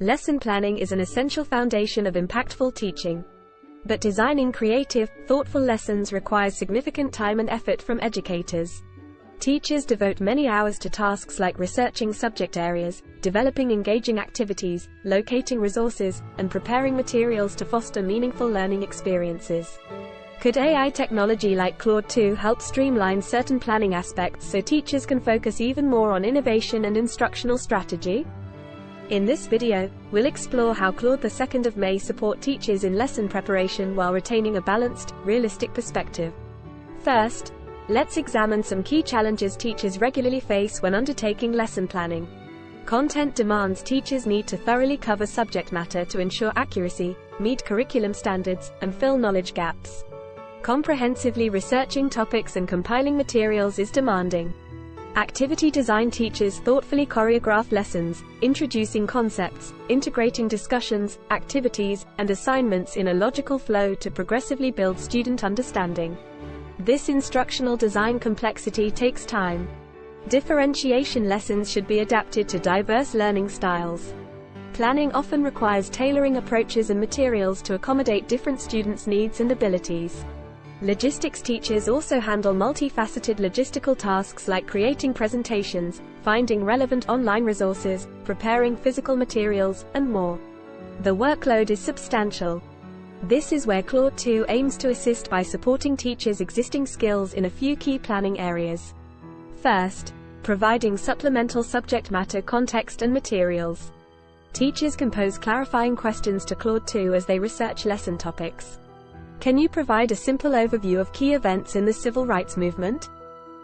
Lesson planning is an essential foundation of impactful teaching. But designing creative, thoughtful lessons requires significant time and effort from educators. Teachers devote many hours to tasks like researching subject areas, developing engaging activities, locating resources, and preparing materials to foster meaningful learning experiences. Could AI technology like Claude 2 help streamline certain planning aspects so teachers can focus even more on innovation and instructional strategy? In this video, we'll explore how Claude II may support teachers in lesson preparation while retaining a balanced, realistic perspective. First, let's examine some key challenges teachers regularly face when undertaking lesson planning. Content demands teachers need to thoroughly cover subject matter to ensure accuracy, meet curriculum standards, and fill knowledge gaps. Comprehensively researching topics and compiling materials is demanding. Activity design teachers thoughtfully choreograph lessons, introducing concepts, integrating discussions, activities, and assignments in a logical flow to progressively build student understanding. This instructional design complexity takes time. Differentiation lessons should be adapted to diverse learning styles. Planning often requires tailoring approaches and materials to accommodate different students' needs and abilities. Logistics teachers also handle multifaceted logistical tasks like creating presentations, finding relevant online resources, preparing physical materials, and more. The workload is substantial. This is where Claude 2 aims to assist by supporting teachers' existing skills in a few key planning areas. First, providing supplemental subject matter context and materials. Teachers can pose clarifying questions to Claude 2 as they research lesson topics. Can you provide a simple overview of key events in the civil rights movement?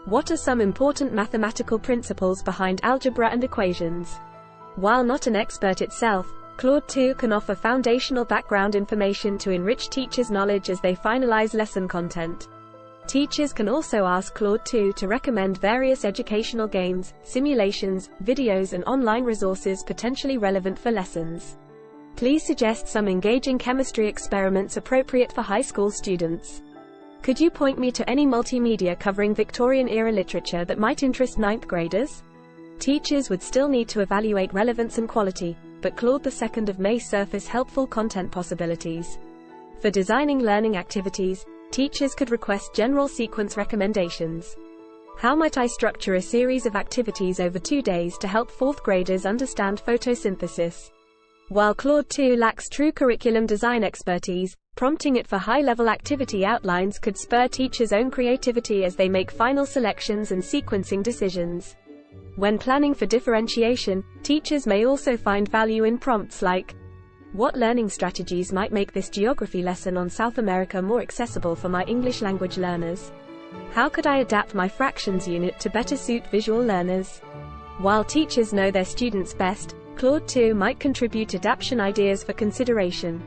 What are some important mathematical principles behind algebra and equations? While not an expert itself, Claude 2 can offer foundational background information to enrich teachers' knowledge as they finalize lesson content. Teachers can also ask Claude 2 to recommend various educational games, simulations, videos, and online resources potentially relevant for lessons. Please suggest some engaging chemistry experiments appropriate for high school students. Could you point me to any multimedia covering Victorian-era literature that might interest ninth graders? Teachers would still need to evaluate relevance and quality, but Claude II may surface helpful content possibilities. For designing learning activities, teachers could request general sequence recommendations. How might I structure a series of activities over 2 days to help fourth graders understand photosynthesis? While Claude 2 lacks true curriculum design expertise, prompting it for high-level activity outlines could spur teachers' own creativity as they make final selections and sequencing decisions. When planning for differentiation, teachers may also find value in prompts like, what learning strategies might make this geography lesson on South America more accessible for my English language learners? How could I adapt my fractions unit to better suit visual learners? While teachers know their students best, Claude 2 might contribute adaptation ideas for consideration.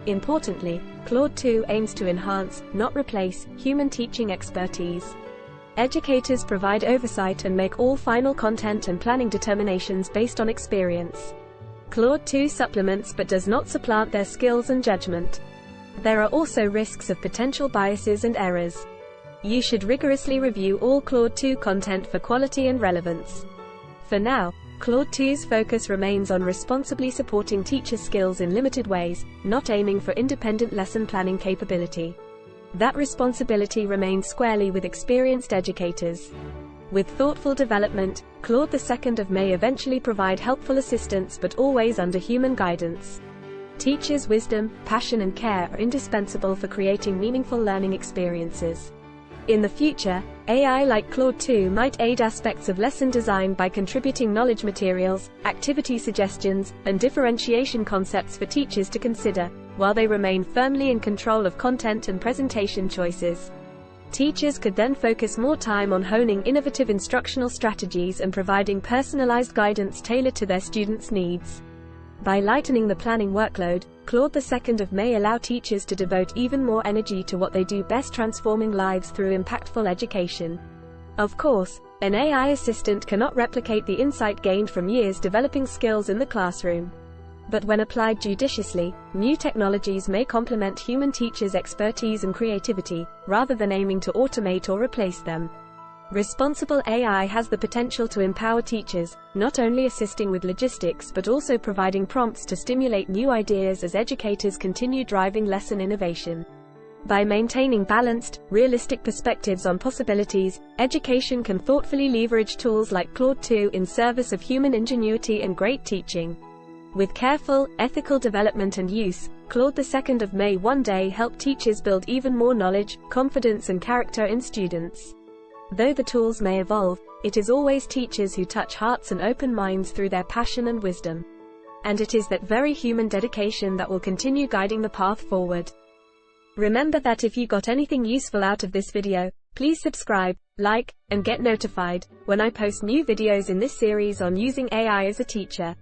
Importantly, Claude 2 aims to enhance, not replace, human teaching expertise. Educators provide oversight and make all final content and planning determinations based on experience. Claude 2 supplements but does not supplant their skills and judgment. There are also risks of potential biases and errors. You should rigorously review all Claude 2 content for quality and relevance. For now, Claude 2's focus remains on responsibly supporting teacher skills in limited ways, not aiming for independent lesson planning capability. That responsibility remains squarely with experienced educators. With thoughtful development, Claude II may eventually provide helpful assistance but always under human guidance. Teachers' wisdom, passion, and care are indispensable for creating meaningful learning experiences. In the future, AI like Claude 2 might aid aspects of lesson design by contributing knowledge materials, activity suggestions, and differentiation concepts for teachers to consider, while they remain firmly in control of content and presentation choices. Teachers could then focus more time on honing innovative instructional strategies and providing personalized guidance tailored to their students' needs. By lightening the planning workload, Claude II may allow teachers to devote even more energy to what they do best, transforming lives through impactful education. Of course, an AI assistant cannot replicate the insight gained from years developing skills in the classroom. But when applied judiciously, new technologies may complement human teachers' expertise and creativity, rather than aiming to automate or replace them. Responsible AI has the potential to empower teachers, not only assisting with logistics but also providing prompts to stimulate new ideas as educators continue driving lesson innovation. By maintaining balanced, realistic perspectives on possibilities, education can thoughtfully leverage tools like Claude 2 in service of human ingenuity and great teaching. With careful, ethical development and use, Claude 2 may one day help teachers build even more knowledge, confidence and character in students. Though the tools may evolve, it is always teachers who touch hearts and open minds through their passion and wisdom. And it is that very human dedication that will continue guiding the path forward. Remember that if you got anything useful out of this video, please subscribe, like, and get notified when I post new videos in this series on using AI as a teacher.